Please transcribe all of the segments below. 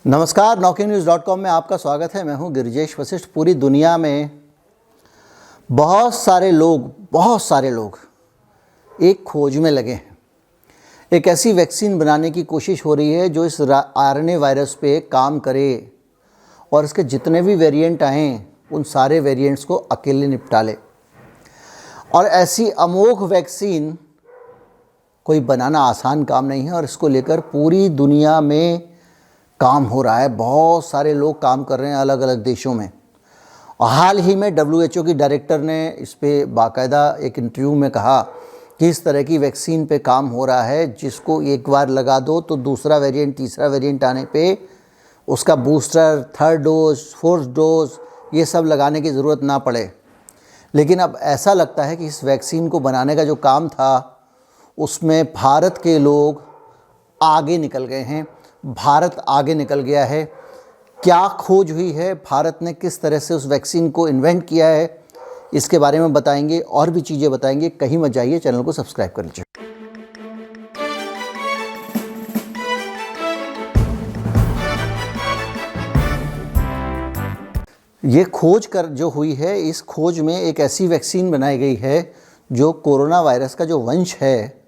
नमस्कार, NauKingNews.com में आपका स्वागत है। मैं हूं गिरिजेश वशिष्ठ। पूरी दुनिया में बहुत सारे लोग एक खोज में लगे हैं। एक ऐसी वैक्सीन बनाने की कोशिश हो रही है जो इस RNA वायरस पे काम करे और इसके जितने भी वेरिएंट आएँ उन सारे वेरिएंट्स को अकेले निपटा ले। और ऐसी अमोघ वैक्सीन कोई बनाना आसान काम नहीं है और इसको लेकर पूरी दुनिया में काम हो रहा है। बहुत सारे लोग काम कर रहे हैं अलग अलग देशों में। और हाल ही में WHO की डायरेक्टर ने इस पे बाकायदा एक इंटरव्यू में कहा कि इस तरह की वैक्सीन पे काम हो रहा है जिसको एक बार लगा दो तो दूसरा वेरिएंट, तीसरा वेरिएंट आने पे उसका booster, third dose, fourth dose ये सब लगाने की ज़रूरत ना पड़े। लेकिन अब ऐसा लगता है कि इस वैक्सीन को बनाने का जो काम था उसमें भारत के लोग आगे निकल गए हैं। भारत आगे निकल गया है। क्या खोज हुई है, भारत ने किस तरह से उस वैक्सीन को इन्वेंट किया है, इसके बारे में बताएंगे और भी चीज़ें बताएंगे। कहीं मत जाइए, चैनल को सब्सक्राइब कर लीजिए। ये खोज कर जो हुई है, इस खोज में एक ऐसी वैक्सीन बनाई गई है जो कोरोना वायरस का जो वंश है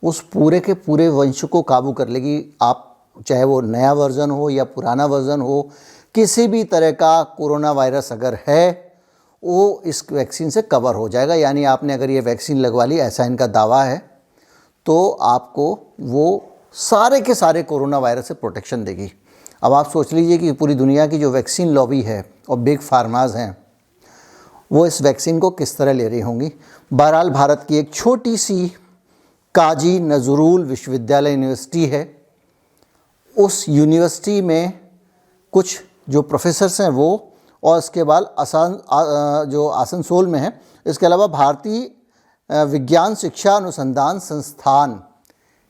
उस पूरे के पूरे वंश को काबू कर लेगी। आप चाहे वो नया वर्ज़न हो या पुराना वर्ज़न हो, किसी भी तरह का कोरोना वायरस अगर है वो इस वैक्सीन से कवर हो जाएगा। यानी आपने अगर ये वैक्सीन लगवा ली, ऐसा इनका दावा है, तो आपको वो सारे के सारे कोरोना वायरस से प्रोटेक्शन देगी। अब आप सोच लीजिए कि पूरी दुनिया की जो वैक्सीन लॉबी है और बिग फार्माज हैं वो इस वैक्सीन को किस तरह ले रही होंगी। बहरहाल भारत की एक छोटी सी काजी नजरुल विश्वविद्यालय यूनिवर्सिटी है। उस यूनिवर्सिटी में कुछ जो प्रोफेसर्स हैं वो, और इसके बाद जो आसनसोल में है, इसके अलावा भारतीय विज्ञान शिक्षा अनुसंधान संस्थान,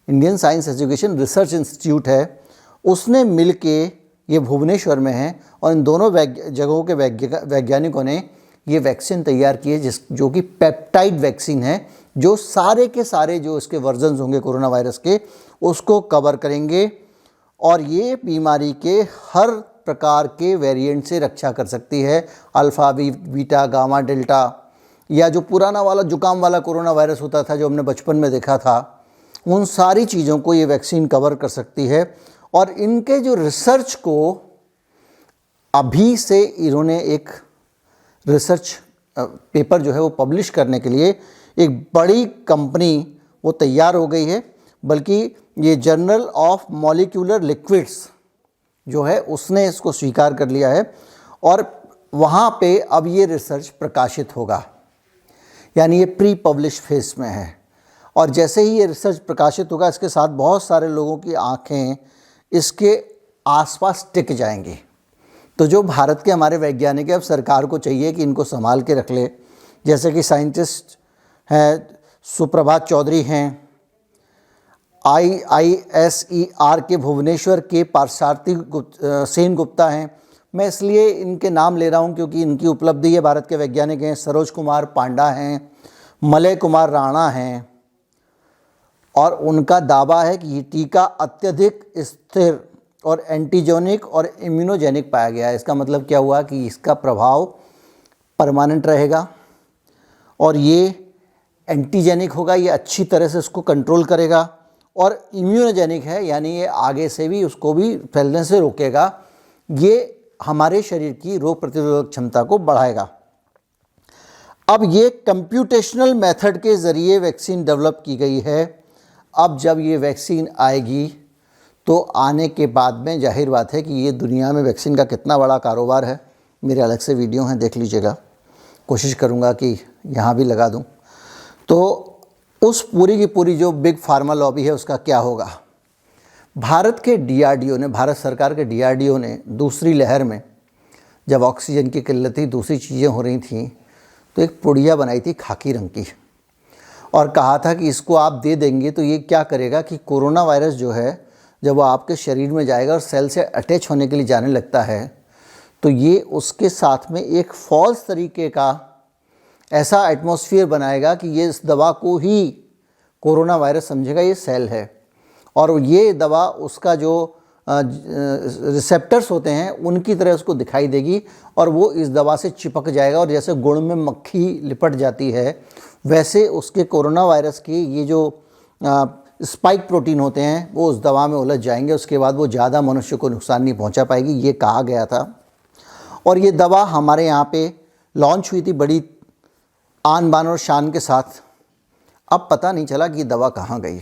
Indian science education research institute है, उसने मिल के ये भुवनेश्वर में है और इन दोनों जगहों के वैज्ञानिकों ने ये वैक्सीन तैयार की है जो कि पेप्टाइड वैक्सीन है, जो सारे के सारे जो इसके वर्जन्स होंगे कोरोना वायरस के उसको कवर करेंगे और ये बीमारी के हर प्रकार के वेरिएंट से रक्षा कर सकती है। अल्फ़ा, बीटा, गामा, डेल्टा, या जो पुराना वाला जुकाम वाला कोरोना वायरस होता था जो हमने बचपन में देखा था, उन सारी चीज़ों को ये वैक्सीन कवर कर सकती है। और इनके जो रिसर्च को अभी से इन्होंने एक रिसर्च पेपर जो है वो पब्लिश करने के लिए एक बड़ी कंपनी वो तैयार हो गई है। बल्कि ये जर्नल ऑफ मॉलिक्यूलर लिक्विड्स जो है उसने इसको स्वीकार कर लिया है और वहाँ पे अब ये रिसर्च प्रकाशित होगा। यानी ये प्री पब्लिश फेज में है और जैसे ही ये रिसर्च प्रकाशित होगा इसके साथ बहुत सारे लोगों की आंखें इसके आसपास टिक जाएंगी। तो जो भारत के हमारे वैज्ञानिक हैं, अब सरकार को चाहिए कि इनको संभाल के रख ले। जैसे कि साइंटिस्ट हैं सुप्रभात चौधरी हैं, IISER के भुवनेश्वर के पार्थसारथी सेन गुप्ता हैं। मैं इसलिए इनके नाम ले रहा हूं क्योंकि इनकी उपलब्धि है। भारत के वैज्ञानिक हैं, सरोज कुमार पांडा हैं, मलय कुमार राणा हैं, और उनका दावा है कि ये टीका अत्यधिक स्थिर और एंटीजेनिक और इम्यूनोजेनिक पाया गया है। इसका मतलब क्या हुआ कि इसका प्रभाव परमानेंट रहेगा और ये एंटीजेनिक होगा, ये अच्छी तरह से उसको कंट्रोल करेगा, और इम्यूनोजेनिक है यानी ये आगे से भी उसको भी फैलने से रोकेगा। ये हमारे शरीर की रोग प्रतिरोधक क्षमता को बढ़ाएगा। अब ये कंप्यूटेशनल मेथड के ज़रिए वैक्सीन डेवलप की गई है। अब जब ये वैक्सीन आएगी तो आने के बाद में जाहिर बात है कि ये दुनिया में वैक्सीन का कितना बड़ा कारोबार है। मेरे अलग से वीडियो हैं, देख लीजिएगा। कोशिश करूँगा कि यहाँ भी लगा दूँ। तो उस पूरी की पूरी जो बिग फार्मा लॉबी है उसका क्या होगा। भारत के DRDO ने, भारत सरकार के DRDO ने दूसरी लहर में जब ऑक्सीजन की किल्लत थी, दूसरी चीज़ें हो रही थी, तो एक पुड़िया बनाई थी खाकी रंग की और कहा था कि इसको आप दे देंगे तो ये क्या करेगा कि कोरोना वायरस जो है जब वो आपके शरीर में जाएगा और सेल से अटैच होने के लिए जाने लगता है तो ये उसके साथ में एक फॉल्स तरीके का ऐसा एटमॉस्फेयर बनाएगा कि ये इस दवा को ही कोरोना वायरस समझेगा ये सेल है और ये दवा उसका जो रिसेप्टर्स होते हैं उनकी तरह उसको दिखाई देगी और वो इस दवा से चिपक जाएगा, और जैसे गुड़ में मक्खी लिपट जाती है वैसे उसके कोरोना वायरस के ये जो स्पाइक प्रोटीन होते हैं वो उस दवा में उलझ जाएंगे। उसके बाद वो ज़्यादा मनुष्य को नुकसान नहीं पहुंचा पाएगी, ये कहा गया था। और ये दवा हमारे यहाँ पे लॉन्च हुई थी बड़ी आन बान और शान के साथ। अब पता नहीं चला कि ये दवा कहाँ गई।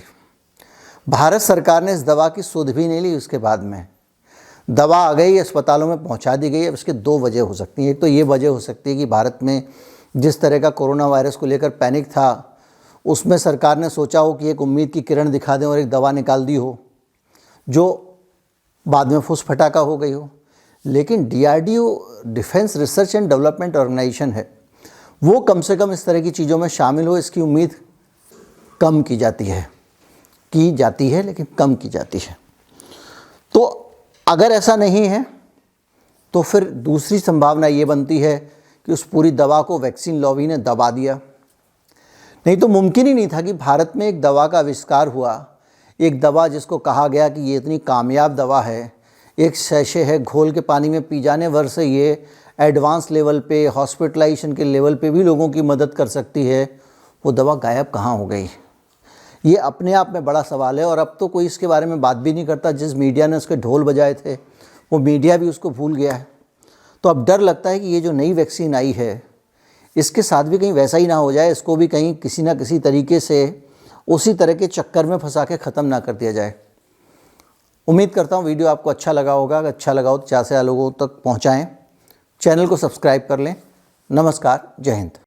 भारत सरकार ने इस दवा की सुध भी नहीं ली। उसके बाद में दवा आ गई, अस्पतालों में पहुंचा दी गई। अब इसके दो वजह हो सकती हैं। एक तो ये वजह हो सकती है कि भारत में जिस तरह का कोरोना वायरस को लेकर पैनिक था, उसमें सरकार ने सोचा हो कि एक उम्मीद की किरण दिखा दें और एक दवा निकाल दी हो जो बाद में फुस फटाका हो गई हो। लेकिन DRDO defence research and development organisation है, वो कम से कम इस तरह की चीज़ों में शामिल हो, इसकी उम्मीद कम की जाती है लेकिन कम की जाती है। तो अगर ऐसा नहीं है तो फिर दूसरी संभावना ये बनती है कि उस पूरी दवा को वैक्सीन लॉबी ने दबा दिया। नहीं तो मुमकिन ही नहीं था कि भारत में एक दवा का आविष्कार हुआ, एक दवा जिसको कहा गया कि ये इतनी कामयाब दवा है, एक सैशे है, घोल के पानी में पी जाने भर से ये एडवांस लेवल पे, हॉस्पिटलाइजेशन के लेवल पे भी लोगों की मदद कर सकती है। वो दवा गायब कहाँ हो गई? ये अपने आप में बड़ा सवाल है। और अब तो कोई इसके बारे में बात भी नहीं करता। जिस मीडिया ने उसके ढोल बजाए थे वो मीडिया भी उसको भूल गया है। तो अब डर लगता है कि ये जो नई वैक्सीन आई है इसके साथ भी कहीं वैसा ही ना हो जाए, इसको भी कहीं किसी ना किसी तरीके से उसी तरह के चक्कर में फंसा के ख़त्म ना कर दिया जाए। उम्मीद करता हूँ वीडियो आपको अच्छा लगा होगा। अगर अच्छा लगा हो तो ज़्यादा से ज़्यादा लोगों तक पहुँचाएँ, चैनल को सब्सक्राइब कर लें। नमस्कार, जय हिंद।